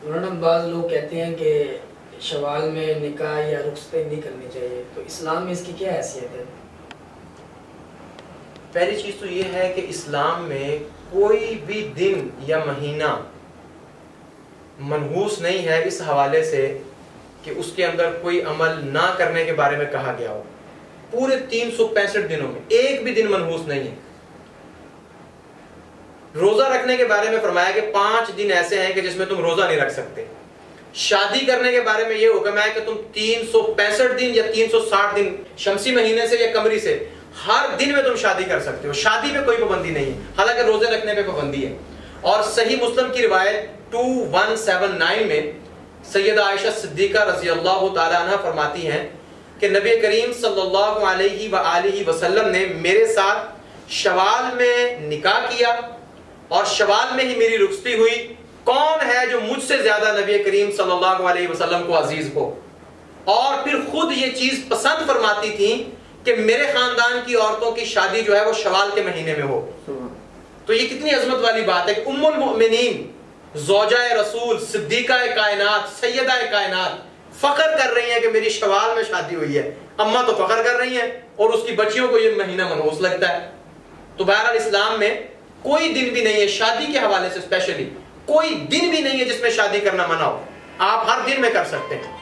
مولانا بعض لوگ کہتے ہیں کہ شوال میں نکاح یا رخصتیں نہیں کرنی چاہیے، تو اسلام میں اس کی کیا حیثیت ہے؟ پہلی چیز تو یہ ہے کہ اسلام میں کوئی بھی دن یا مہینہ منحوس نہیں ہے اس حوالے سے کہ اس کے اندر کوئی عمل نہ کرنے کے بارے میں کہا گیا ہو. پورے 365 دنوں میں ایک بھی دن منحوس نہیں ہے. روزہ رکھنے کے بارے میں فرمایا کہ 5 دن ایسے ہیں کہ جس میں تم روزہ نہیں رکھ سکتے. شادی کرنے کے بارے میں یہ حکم ہے کہ تم 365 دن یا 360 دن شمسی مہینے سے یا قمری سے ہر دن میں تم شادی کر سکتے ہو. شادی میں کوئی پابندی نہیں ہے، حالانکہ روزے رکھنے پہ پابندی ہے. اور صحیح مسلم کی روایت 2179 میں سیدہ عائشہ صدیقہ رضی اللہ تعالی عنہ فرماتی ہیں کہ نبی کریم صلی اللہ علیہ وآلہ وسلم نے میرے ساتھ شوال میں نکاح کیا اور شوال میں ہی میری رخصتی ہوئی. کون ہے جو مجھ سے زیادہ نبی کریم صلی اللہ علیہ وسلم کو عزیز ہو؟ اور پھر خود یہ چیز پسند فرماتی تھی کہ میرے خاندان کی عورتوں کی شادی جو ہے وہ شوال کے مہینے میں ہو. تو یہ کتنی عظمت والی بات ہے کہ ام المؤمنین زوجہ رسول صدیقہ کائنات سیدہ کائنات فخر کر رہی ہیں کہ میری شوال میں شادی ہوئی ہے. اماں تو فخر کر رہی ہیں اور اس کی بچیوں کو یہ مہینہ منحوس لگتا ہے. تو بہرحال اسلام میں کوئی دن بھی نہیں ہے شادی کے حوالے سے اسپیشلی کوئی دن بھی نہیں ہے جس میں شادی کرنا منع ہو. آپ ہر دن میں کر سکتے ہیں.